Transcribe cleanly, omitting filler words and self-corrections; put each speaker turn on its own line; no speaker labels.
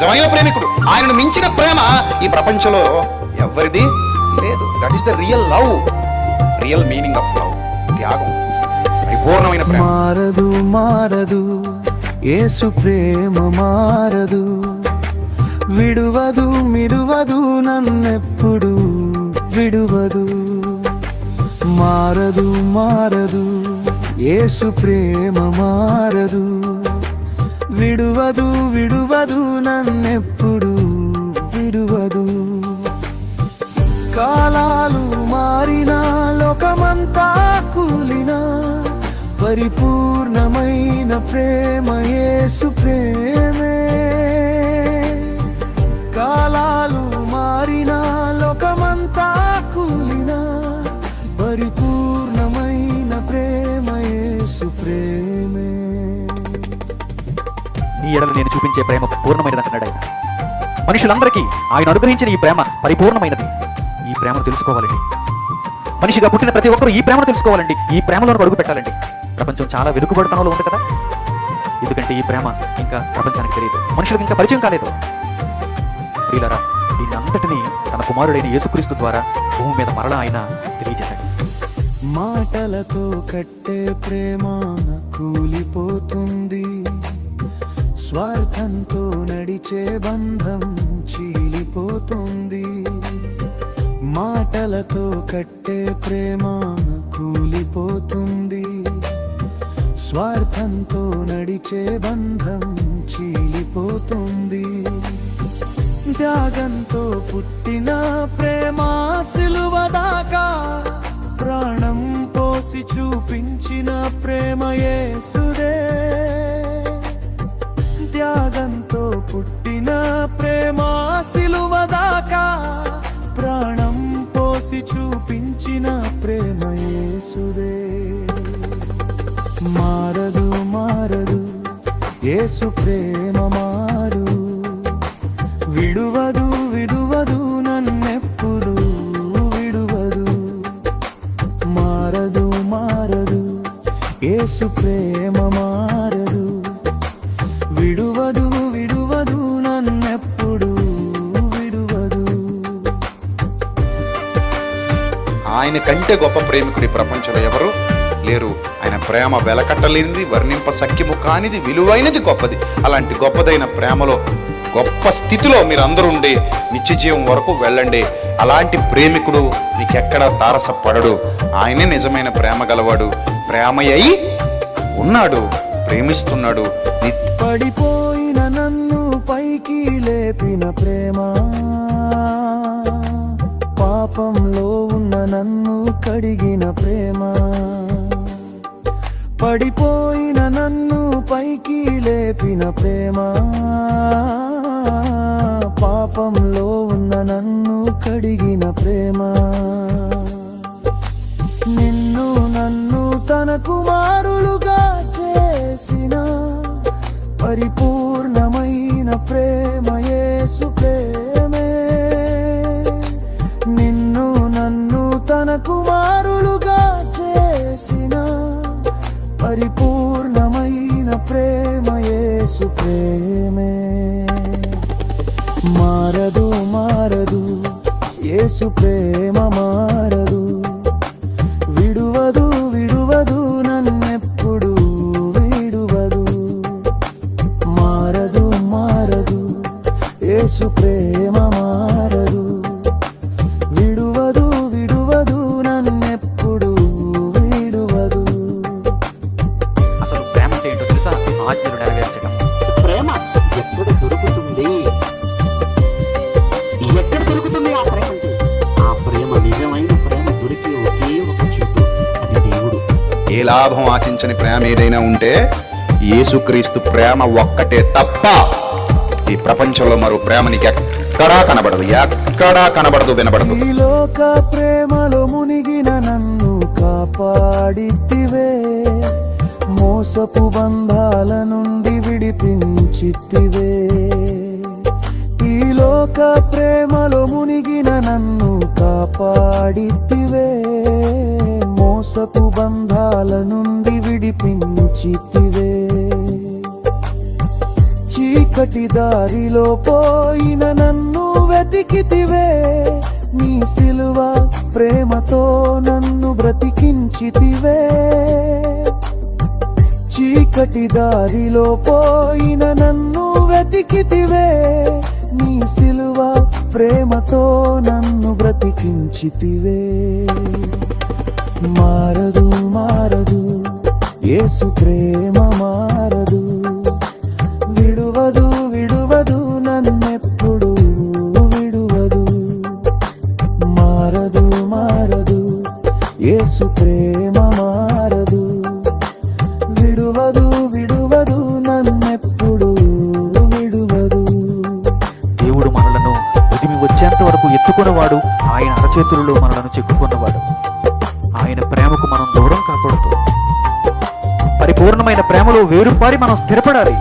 నిజమైన ప్రేమికుడు. ఆయనను మించిన ప్రేమ ఈ ప్రపంచంలో ఎవరిది లేదు. That is the real love, real meaning of love. త్యాగం, పరిపూర్ణమైన ప్రేమ.
మారదు మారదు యేసు ప్రేమ మారదు, విడువదు మిరువదు నన్నెప్పుడు విడువదు. మారదు మారదు యేసు ప్రేమ మారదు, విడువదు విడువదు నన్నెప్పుడు విడువదు. కాలాలు మారినా లోకమంతా కూలినా పరిపూర్ణమైన ప్రేమ యేసు ప్రేమే. కాలాలు మారినా లోకమంతా కూలినా పరిపూర్ణమైన ప్రేమ యేసు ప్రేమే.
నీ ఎడల నేను చూపించే ప్రేమ పూర్ణమైనది అంటున్నాడు ఆయన. మనుషులందరికీ ఆయన అనుగ్రహించిన ఈ ప్రేమ పరిపూర్ణమైనది. ఈ ప్రేమను తెలుసుకోవాలండి. మనిషిగా పుట్టిన ప్రతి ఒక్కరూ ఈ ప్రేమను తెలుసుకోవాలండి. ఈ ప్రేమలో అడుగు పెట్టాలండి. ప్రపంచం చాలా వెనుకబడుతనంలో ఉంది కదా, ఎందుకంటే ఈ ప్రేమ ఇంకా ప్రపంచానికి తెలియదు, మనుషులకు ఇంకా పరిచయం కాలేదు. ప్రియులారా, దీన్ని అంతటినీ తన కుమారుడైన యేసుక్రీస్తు ద్వారా భూమి మీద మరలా ఆయన తెలియజేశాడు.
మాటలతో కట్టే ప్రేమ కూలిపోతుంది, స్వార్థంతో నడిచే బంధం చీలిపోతుంది. మాటలతో కట్టే ప్రేమ కూలిపోతుంది, స్వార్థంతో నడిచే బంధం చీలిపోతుంది. త్యాగంతో పుట్టిన ప్రేమ సిలువ దాకా ప్రాణం పోసి చూపించిన ప్రేమ యేసుదే. త్యాగంతో పుట్టిన ప్రేమ సిలువ దాకా ప్రాణం పోసి చూపించిన ప్రేమ యేసుదే. మారదు మారదు యేసు ప్రేమ మారు, విడువదు విడువదు నన్నెప్పుడు విడువదు. మారదు మారదు యేసు ప్రేమ మారదు, విడువదు విడువదు నన్నెప్పుడు విడువదు.
ఆయన కంటే గొప్ప ప్రేమికుడి ప్రపంచంలో ఎవరు లేరు. ఆయన ప్రేమ వెలకట్టలేనిది, వర్ణింప సఖ్యము కానిది, విలువైనది, గొప్పది. అలాంటి గొప్పదైన ప్రేమలో, గొప్ప స్థితిలో మీరు అందరూ ఉండి నిత్య జీవం వరకు వెళ్ళండి. అలాంటి ప్రేమికుడు నీకెక్కడ తారసపడడు. ఆయనే నిజమైన ప్రేమ గలవాడు. ప్రేమయ్యి ఉన్నాడు, ప్రేమిస్తున్నాడు.
పడిపోయిన నన్ను పైకి లేపిన ప్రేమ, పాపంలో ఉన్న నన్ను కడిగిన ప్రేమ. పడిపోయిన నన్ను పైకి లేపిన ప్రేమ, పాపంలో ఉన్న నన్ను కడిగిన ప్రేమ. నిన్ను నన్ను తన కుమారులుగా చేసిన పరిపూర్ణమైన ప్రేమ యేసు ప్రేమే. నిన్ను నన్ను తన కుమారులుగా చేసిన పరిపూర్ణమైన ప్రేమ యేసు ప్రేమే. మారదు మారదు యేసు ప్రేమ మారదు, విడువదు విడువదు నన్నెప్పుడు విడువదు. మారదు మారదు యేసు ప్రేమ మారదు, విడువదు విడువదు నన్నెప్పుడు విడువదు.
అసలు ప్రేమ అంటే ఏంటో తెలుసా? ఆజ్ఞలు నెరవేర్చడం.
ప్రేమ ఎక్కడ దొరుకుతుంది? ఎక్కడ దొరుకుతుంది ఆ ప్రేమ? అంటే ఆ ప్రేమ, నిజమైన ప్రేమ దొరికే ఒకే ఒక చోటు, అది దేవుడు.
ఏ లాభం ఆశించని ప్రేమ ఏదైనా ఉంటే యేసుక్రీస్తు ప్రేమ ఒక్కటే తప్ప ఈ ప్రపంచంలో మరో ప్రేమ నీకు ఎక్కడా కనబడదు, ఎక్కడా కనబడదు, వినబడదు.
ఈ లోక ప్రేమలో మునిగిన నన్ను కాపాడితివే, మోసపు బంధాల నుండి విడిపించితివే. ఈ లోక ప్రేమలో మునిగిన నన్ను కాపాడితివే, మోసపు బంధాల నుండి విడిపించితివే. చీక చీకటి దారిలో పోయిన నన్ను వెతికితివే, నీ సిలువ ప్రేమతో నన్ను బ్రతికించితివే. చీకటి దారిలో పోయిన నన్ను వెతికితివే, నీ సిలువ ప్రేమతో నన్ను బ్రతికించితివే. మారదు మారదు యేసు ప్రేమ మారదు, విడువదు విడువదు నన్నెప్పుడు విడువదు. మారదు మారదు యేసు ప్రేమ మారదు, విడువదు విడువదు నన్నెప్పుడు విడువదు.
దేవుడు మనలను ఉదిమి వచ్చేంత వరకు ఎత్తుకున్నవాడు, ఆయన అరచేతులలో మనలను చెక్కుకున్నవాడు. ఆయన ప్రేమకు మనం దూరం కాకూడదు. పరిపూర్ణమైన ప్రేమలో వేరుపారి మనం స్థిరపడాలి.